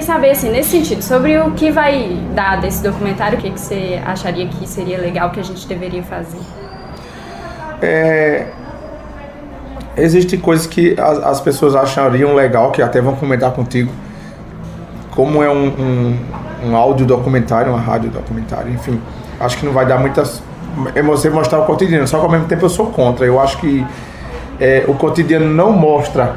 Saber, assim, nesse sentido, sobre o que vai dar desse documentário, o que você acharia que seria legal, que a gente deveria fazer? Existem coisas que as pessoas achariam legal, que até vão comentar contigo, como é um áudio documentário, uma rádio documentário, enfim, acho que não vai dar muitas... você mostrar o cotidiano, só que ao mesmo tempo eu sou contra. Eu acho que o cotidiano não mostra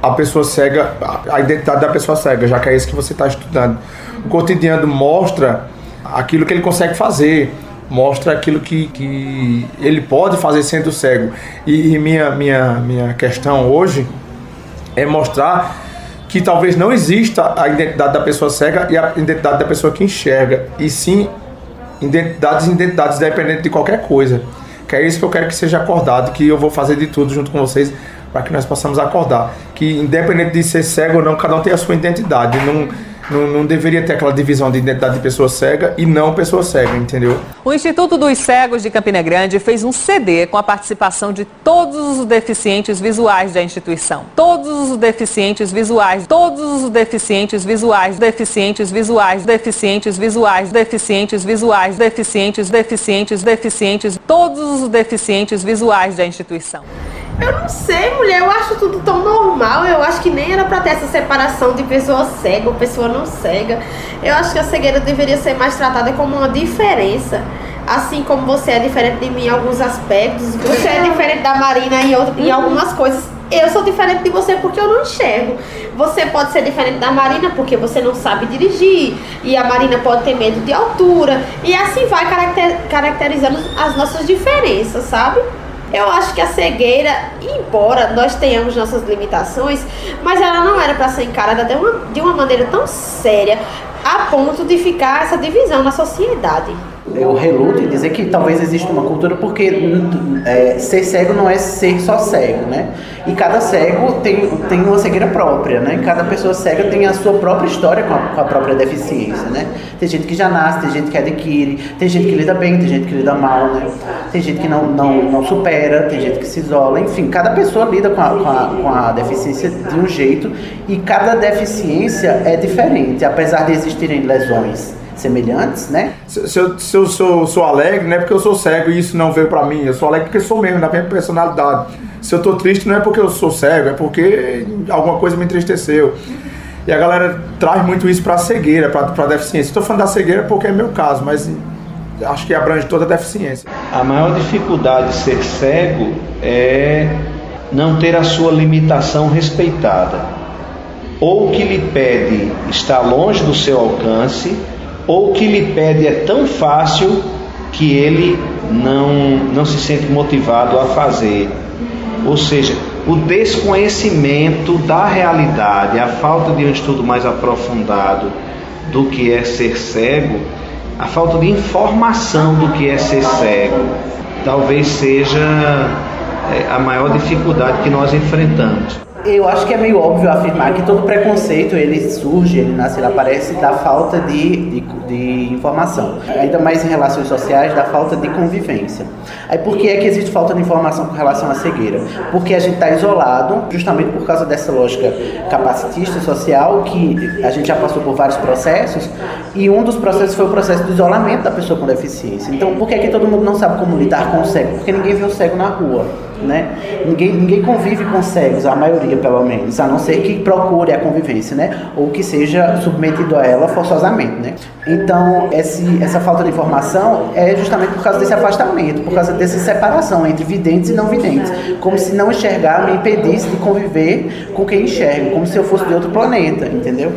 a pessoa cega, a identidade da pessoa cega, já que é isso que você está estudando. O cotidiano mostra aquilo que ele consegue fazer, mostra aquilo que ele pode fazer sendo cego. E minha questão hoje é mostrar que talvez não exista a identidade da pessoa cega e a identidade da pessoa que enxerga, e sim identidades dependentes de qualquer coisa. Que é isso que eu quero que seja acordado, que eu vou fazer de tudo junto com vocês para que nós possamos acordar, que independente de ser cego ou não, cada um tem a sua identidade. Não deveria ter aquela divisão de identidade de pessoa cega e não pessoa cega, entendeu? O Instituto dos Cegos de Campina Grande fez um CD com a participação de todos os deficientes visuais da instituição. Todos os deficientes visuais, todos os deficientes visuais, deficientes visuais, deficientes visuais, deficientes visuais, deficientes, todos os deficientes visuais da instituição. Eu não sei, mulher, eu acho tudo tão normal. Eu acho que nem era pra ter essa separação de pessoa cega ou pessoa não cega. Eu acho que a cegueira deveria ser mais tratada como uma diferença. Assim como você é diferente de mim em alguns aspectos, você é diferente da Marina em algumas coisas. Eu sou diferente de você porque eu não enxergo. Você pode ser diferente da Marina porque você não sabe dirigir. E a Marina pode ter medo de altura. E assim vai caracterizando as nossas diferenças, sabe? Eu acho que a cegueira, embora nós tenhamos nossas limitações, mas ela não era para ser encarada de uma maneira tão séria a ponto de ficar essa divisão na sociedade. Eu reluto em dizer que talvez exista uma cultura porque ser cego não é ser só cego, né? E cada cego tem uma cegueira própria, né? Cada pessoa cega tem a sua própria história com a própria deficiência, né? Tem gente que já nasce, tem gente que adquire, tem gente que lida bem, tem gente que lida mal, né? Tem gente que não supera, tem gente que se isola, enfim, cada pessoa lida com a deficiência de um jeito e cada deficiência é diferente, apesar de existirem lesões semelhantes, né? Se eu sou alegre, não é porque eu sou cego e isso não veio pra mim. Eu sou alegre porque sou mesmo, da minha personalidade. Se eu tô triste, não é porque eu sou cego, é porque alguma coisa me entristeceu. E a galera traz muito isso pra cegueira, pra deficiência. Estou falando da cegueira porque é meu caso, mas acho que abrange toda a deficiência. A maior dificuldade de ser cego é não ter a sua limitação respeitada. Ou o que lhe pede está longe do seu alcance, ou o que lhe pede é tão fácil que ele não se sente motivado a fazer. Ou seja, o desconhecimento da realidade, a falta de um estudo mais aprofundado do que é ser cego, a falta de informação do que é ser cego, talvez seja a maior dificuldade que nós enfrentamos. Eu acho que é meio óbvio afirmar que todo preconceito, ele surge, ele nasce, ele aparece da falta de informação. Ainda mais em relações sociais, da falta de convivência. Aí por que é que existe falta de informação com relação à cegueira? Porque a gente está isolado, justamente por causa dessa lógica capacitista social, que a gente já passou por vários processos, e um dos processos foi o processo do isolamento da pessoa com deficiência. Então, por que é que todo mundo não sabe como lidar com o cego? Porque ninguém vê o cego na rua, né? Ninguém convive com cegos, a maioria pelo menos, a não ser que procure a convivência, né? Ou que seja submetido a ela forçosamente, né? Então, essa falta de informação é justamente por causa desse afastamento, por causa dessa separação entre videntes e não videntes, como se não enxergar me impedisse de conviver com quem enxerga, como se eu fosse de outro planeta, entendeu?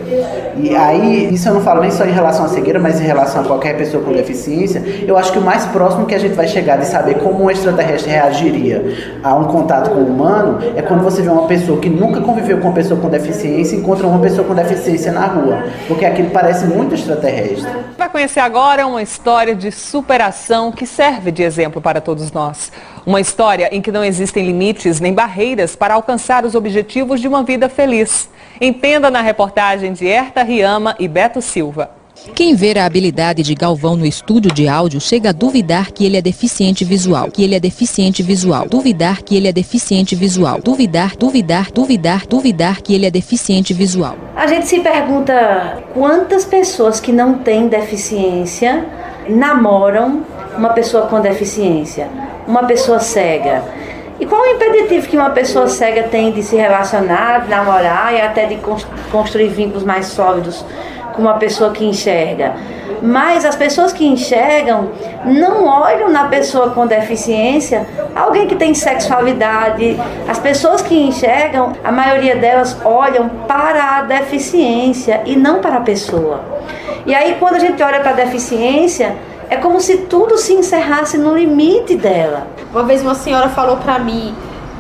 E aí, isso eu não falo nem só em relação à cegueira, mas em relação a qualquer pessoa com deficiência. Eu acho que o mais próximo que a gente vai chegar de saber como um extraterrestre reagiria a um contato com o humano é quando você vê uma pessoa que nunca conviveu com uma pessoa com deficiência e encontra uma pessoa com deficiência na rua, porque aquilo parece muito extraterrestre. Vai conhecer agora uma história de superação que serve de exemplo para todos nós. Uma história em que não existem limites nem barreiras para alcançar os objetivos de uma vida feliz. Entenda na reportagem de Herta Riama e Beto Silva. Quem ver a habilidade de Galvão no estúdio de áudio chega a duvidar que ele é deficiente visual, duvidar que ele é deficiente visual, duvidar que ele é deficiente visual. A gente se pergunta quantas pessoas que não têm deficiência namoram uma pessoa com deficiência, uma pessoa cega. E qual é o impeditivo que uma pessoa cega tem de se relacionar, de namorar e até de construir vínculos mais sólidos com uma pessoa que enxerga? Mas as pessoas que enxergam não olham na pessoa com deficiência alguém que tem sexualidade. As pessoas que enxergam, a maioria delas olham para a deficiência e não para a pessoa. E aí quando a gente olha para a deficiência, é como se tudo se encerrasse no limite dela. Uma vez uma senhora falou pra mim: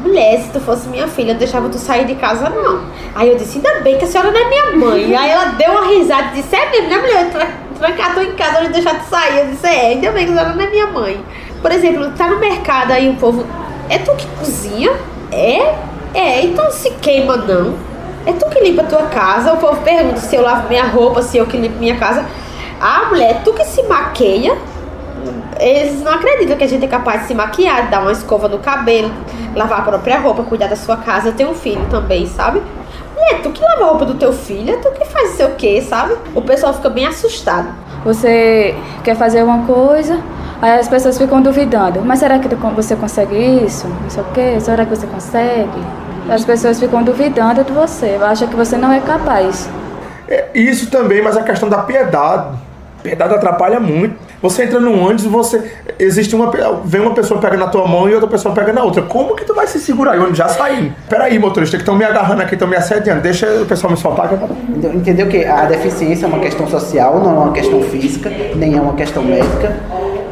mulher, se tu fosse minha filha, eu deixava tu sair de casa, não. Aí eu disse: ainda bem que a senhora não é minha mãe. Aí ela deu uma risada e disse: é mesmo, né, mulher? Trancar tu em casa, não deixar tu sair. Eu disse: é, ainda bem que a senhora não é minha mãe. Por exemplo, tá no mercado aí o povo: é tu que cozinha? Então se queima não. É tu que limpa a tua casa? O povo pergunta se eu lavo minha roupa, se eu que limpo minha casa. Ah, mulher, tu que se maqueia? Eles não acreditam que a gente é capaz de se maquiar, de dar uma escova no cabelo, lavar a própria roupa, cuidar da sua casa. Eu tenho um filho também, sabe? Mulher, tu que lava a roupa do teu filho? Tu que faz não sei o que, sabe? O pessoal fica bem assustado. Você quer fazer uma coisa, aí as pessoas ficam duvidando. Mas será que você consegue isso? Não sei o que, será que você consegue? As pessoas ficam duvidando de você, acham que você não é capaz. Isso também, mas a questão da piedade. Piedade atrapalha muito. Você entra num ônibus, vem uma pessoa pega na tua mão e outra pessoa pega na outra. Como que tu vai se segurar? E o ônibus já saindo. Peraí, motorista, que estão me agarrando aqui, estão me assediando. Deixa o pessoal me soltar. Entendeu que a deficiência é uma questão social, não é uma questão física, nem é uma questão médica.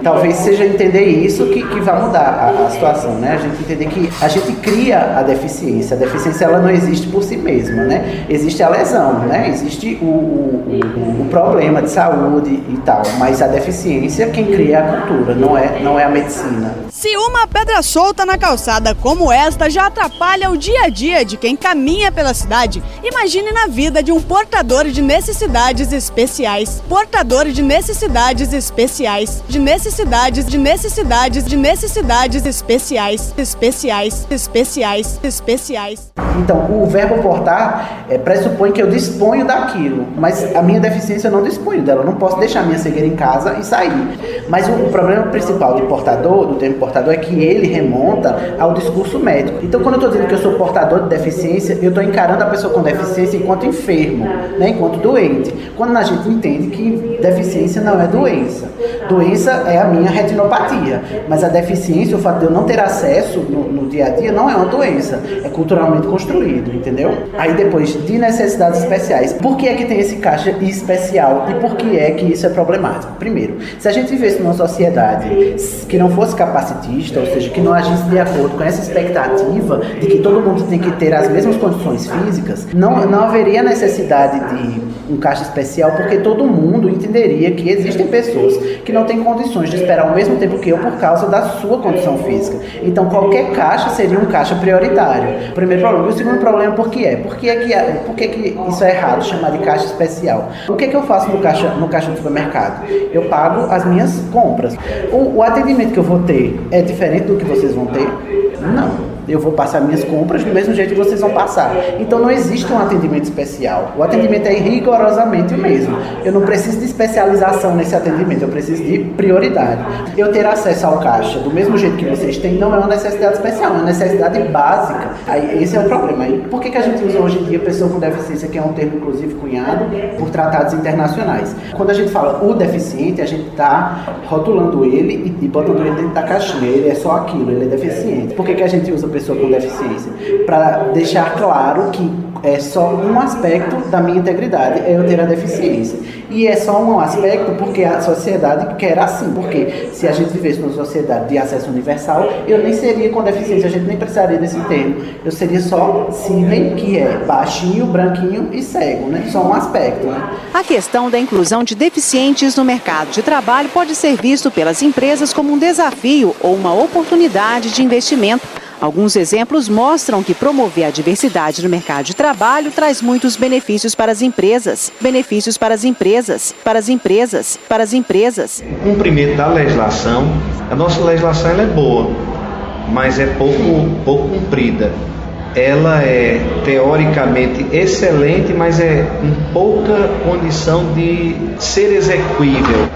Talvez seja entender isso que vai mudar a situação, né? A gente entender que a gente cria a deficiência. A deficiência, ela não existe por si mesma, né? Existe a lesão, né? Existe o problema de saúde e tal. Mas a deficiência, quem cria é a cultura, não é a medicina. Se uma pedra solta na calçada como esta já atrapalha o dia a dia de quem caminha pela cidade, imagine na vida de um portador de necessidades especiais. Portador de necessidades especiais. De necessidades especiais. Então, o verbo portar pressupõe que eu disponho daquilo, mas a minha deficiência eu não disponho dela, eu não posso deixar a minha cegueira em casa e sair. Mas o problema principal do termo portador, é que ele remonta ao discurso médico. Então, quando eu estou dizendo que eu sou portador de deficiência, eu estou encarando a pessoa com deficiência enquanto enfermo, né, enquanto doente. Quando a gente entende que deficiência não é doença. Doença é a minha retinopatia, mas a deficiência, o fato de eu não ter acesso no dia a dia, não é uma doença, é culturalmente construído, entendeu? Aí depois, de necessidades especiais, por que é que tem esse caixa especial e por que é que isso é problemático? Primeiro, se a gente vivesse numa sociedade que não fosse capacitista, ou seja, que não agisse de acordo com essa expectativa de que todo mundo tem que ter as mesmas condições físicas, não haveria necessidade de um caixa especial, porque todo mundo entenderia que existem pessoas que não têm condições de esperar ao mesmo tempo que eu por causa da sua condição física. Então qualquer caixa seria um caixa prioritário. O primeiro problema. O segundo problema, por que é? Por que isso é errado, chamar de caixa especial? O que eu faço no caixa do supermercado? Eu pago as minhas compras. O atendimento que eu vou ter é diferente do que vocês vão ter? Não. Eu vou passar minhas compras do mesmo jeito que vocês vão passar. Então não existe um atendimento especial. O atendimento é rigorosamente o mesmo. Eu não preciso de especialização nesse atendimento, eu preciso de prioridade. Eu ter acesso ao caixa do mesmo jeito que vocês têm não é uma necessidade especial, é uma necessidade básica. Aí, esse é o problema. Aí, por que a gente usa hoje em dia pessoa com deficiência, que é um termo inclusive cunhado por tratados internacionais? Quando a gente fala o deficiente, a gente está rotulando ele e botando ele dentro da caixinha. Ele é só aquilo, ele é deficiente. Por que a gente usa pessoa com deficiência? Para deixar claro que é só um aspecto da minha integridade, é eu ter a deficiência. E é só um aspecto porque a sociedade quer assim. Porque se a gente vivesse numa sociedade de acesso universal, eu nem seria com deficiência, a gente nem precisaria desse termo. Eu seria só Sidney, que é baixinho, branquinho e cego, né? Só um aspecto, né? A questão da inclusão de deficientes no mercado de trabalho pode ser visto pelas empresas como um desafio ou uma oportunidade de investimento. Alguns exemplos mostram que promover a diversidade no mercado de trabalho traz muitos benefícios para as empresas. Benefícios para as empresas, para as empresas, para as empresas. O cumprimento da legislação, a nossa legislação ela é boa, mas é pouco cumprida. Ela é teoricamente excelente, mas é em pouca condição de ser execuível.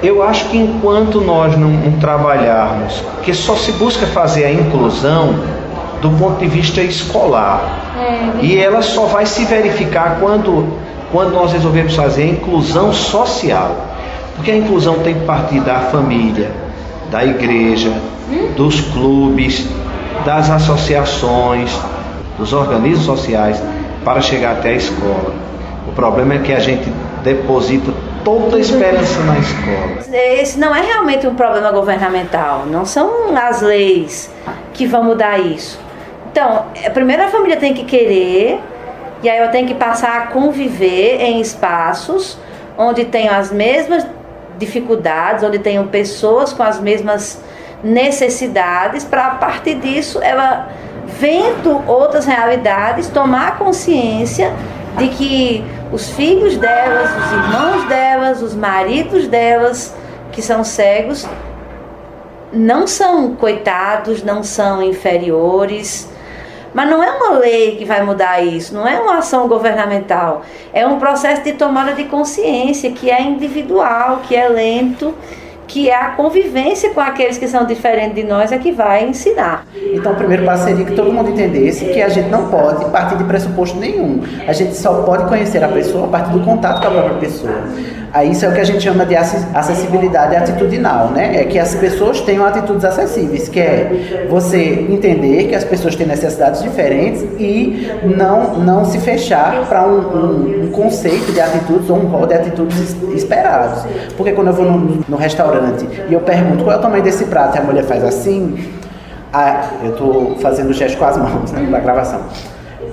Eu acho que enquanto nós não trabalharmos, que só se busca fazer a inclusão do ponto de vista escolar, e ela só vai se verificar quando nós resolvemos fazer a inclusão social, porque a inclusão tem que partir da família, da igreja, dos clubes, das associações, dos organismos sociais, para chegar até a escola. O problema é que a gente deposita toda a esperança na escola. Esse não é realmente um problema governamental, não são as leis que vão mudar isso. Então, primeiro a família tem que querer, e aí ela tem que passar a conviver em espaços onde tenham as mesmas dificuldades, onde tenham pessoas com as mesmas necessidades, para a partir disso ela, vendo outras realidades, tomar consciência de que os filhos delas, os irmãos delas, os maridos delas, que são cegos, não são coitados, não são inferiores. Mas não é uma lei que vai mudar isso, não é uma ação governamental. É um processo de tomada de consciência que é individual, que é lento, que é a convivência com aqueles que são diferentes de nós é que vai ensinar. Então o primeiro passo seria que todo mundo entendesse que a gente não pode partir de pressuposto nenhum. A gente só pode conhecer a pessoa a partir do contato com a própria pessoa. Aí isso é o que a gente chama de acessibilidade atitudinal, né? É que as pessoas tenham atitudes acessíveis, que é você entender que as pessoas têm necessidades diferentes e não se fechar para um conceito de atitudes ou um rol de atitudes esperados. Porque quando eu vou no restaurante e eu pergunto qual é o tamanho desse prato e a mulher faz assim, eu estou fazendo gesto com as mãos, né, na gravação.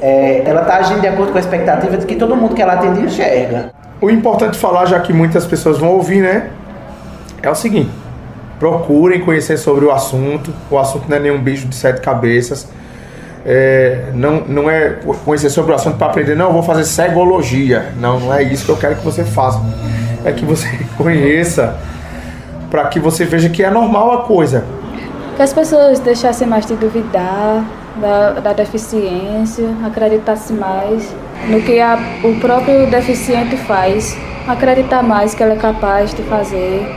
Ela está agindo de acordo com a expectativa de que todo mundo que ela atende enxerga. O importante falar, já que muitas pessoas vão ouvir, né? É o seguinte: procurem conhecer sobre o assunto. O assunto não é nenhum bicho de 7 cabeças. Não é conhecer sobre o assunto para aprender, não, eu vou fazer cegologia. Não é isso que eu quero que você faça. É que você conheça, para que você veja que é normal a coisa. Que as pessoas deixassem mais de duvidar da deficiência, acreditassem mais no que o próprio deficiente faz, acreditar mais que ela é capaz de fazer,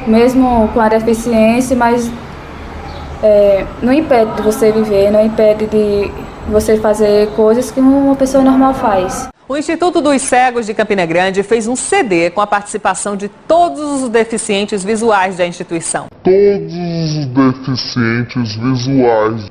mesmo com a deficiência, mas não impede de você viver, não impede de você fazer coisas que uma pessoa normal faz. O Instituto dos Cegos de Campina Grande fez um CD com a participação de todos os deficientes visuais da instituição. Todos os deficientes visuais.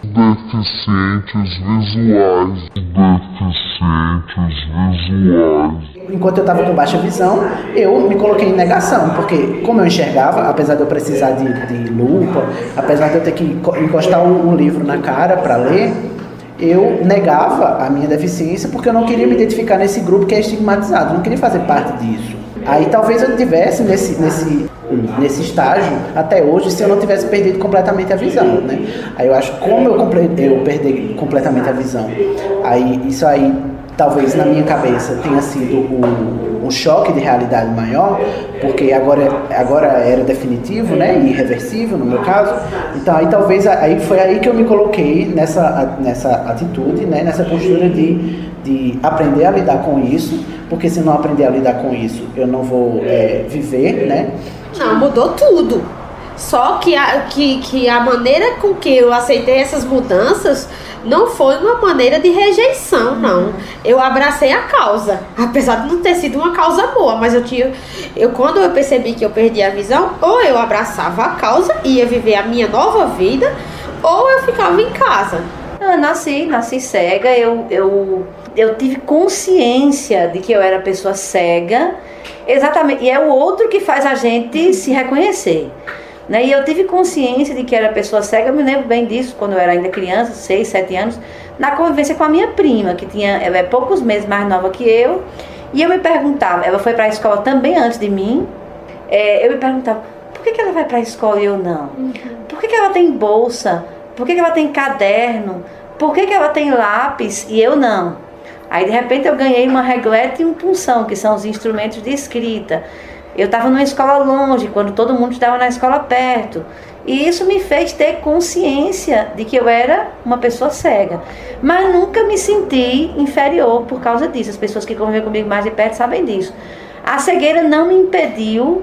Enquanto eu estava com baixa visão, eu me coloquei em negação, porque como eu enxergava, apesar de eu precisar de lupa, apesar de eu ter que encostar o livro na cara para ler, eu negava a minha deficiência porque eu não queria me identificar nesse grupo que é estigmatizado, eu não queria fazer parte disso. Aí talvez eu tivesse nesse estágio até hoje se eu não tivesse perdido completamente a visão, né? Aí eu acho que como eu perdi completamente a visão, aí isso aí talvez na minha cabeça tenha sido um choque de realidade maior, porque agora era definitivo, né, e irreversível no meu caso. Então aí talvez foi aí que eu me coloquei nessa atitude, né, nessa postura de aprender a lidar com isso, porque se não aprender a lidar com isso eu não vou viver, né? Não, mudou tudo. Só que a maneira com que eu aceitei essas mudanças não foi uma maneira de rejeição, não. Eu abracei a causa, apesar de não ter sido uma causa boa, mas quando eu percebi que eu perdi a visão, ou eu abraçava a causa e ia viver a minha nova vida, ou eu ficava em casa. Eu nasci cega, eu tive consciência de que eu era pessoa cega, exatamente, e é o outro que faz a gente se reconhecer. Né? E eu tive consciência de que era pessoa cega, eu me lembro bem disso, quando eu era ainda criança, 6, 7 anos, na convivência com a minha prima, ela é poucos meses mais nova que eu, e eu me perguntava, ela foi para a escola também antes de mim, eu me perguntava, por que ela vai para a escola e eu não? Por que ela tem bolsa? Por que ela tem caderno? Por que ela tem lápis e eu não? Aí, de repente, eu ganhei uma regleta e um punção, que são os instrumentos de escrita. Eu estava numa escola longe, quando todo mundo estava na escola perto. E isso me fez ter consciência de que eu era uma pessoa cega. Mas nunca me senti inferior por causa disso. As pessoas que convivem comigo mais de perto sabem disso. A cegueira não me impediu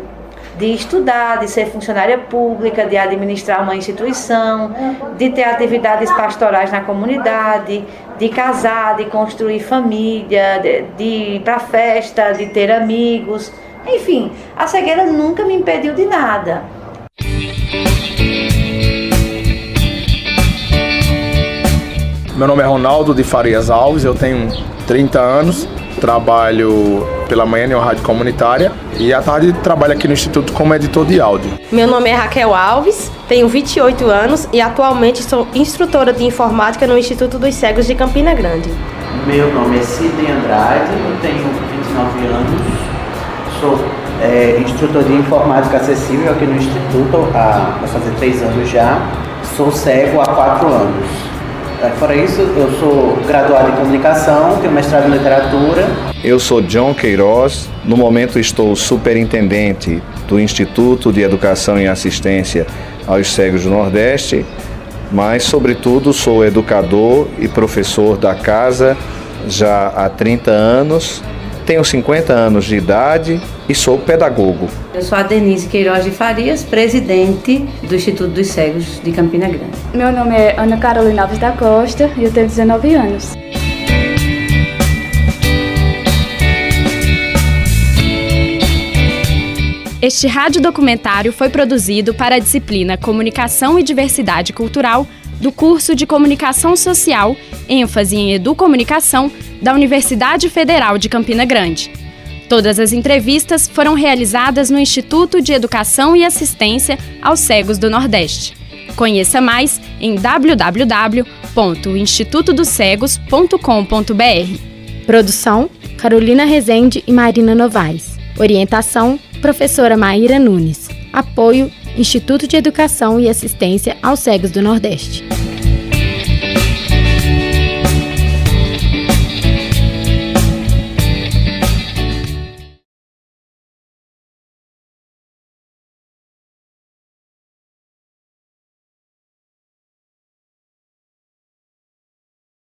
de estudar, de ser funcionária pública, de administrar uma instituição, de ter atividades pastorais na comunidade, de casar, de construir família, de ir para festa, de ter amigos. Enfim, a cegueira nunca me impediu de nada. Meu nome é Ronaldo de Farias Alves, eu tenho 30 anos, trabalho pela manhã em uma rádio comunitária e à tarde trabalho aqui no Instituto como editor de áudio. Meu nome é Raquel Alves, tenho 28 anos e atualmente sou instrutora de informática no Instituto dos Cegos de Campina Grande. Meu nome é Sidney Andrade, eu tenho 29 anos, sou instrutor de informática acessível aqui no Instituto vai fazer 3 anos já, sou cego há 4 anos. Fora isso, eu sou graduado em comunicação, tenho mestrado em literatura. Eu sou John Queiroz, no momento estou superintendente do Instituto de Educação e Assistência aos Cegos do Nordeste, mas, sobretudo, sou educador e professor da casa já há 30 anos, tenho 50 anos de idade e sou pedagogo. Eu sou a Denise Queiroz de Farias, presidente do Instituto dos Cegos de Campina Grande. Meu nome é Ana Carolina Alves da Costa e eu tenho 19 anos. Este radiodocumentário foi produzido para a disciplina Comunicação e Diversidade Cultural do curso de Comunicação Social, ênfase em Educomunicação, da Universidade Federal de Campina Grande. Todas as entrevistas foram realizadas no Instituto de Educação e Assistência aos Cegos do Nordeste. Conheça mais em www.institutodocegos.com.br. Produção: Carolina Rezende e Marina Novaes. Orientação: Professora Maíra Nunes. Apoio: Instituto de Educação e Assistência aos Cegos do Nordeste.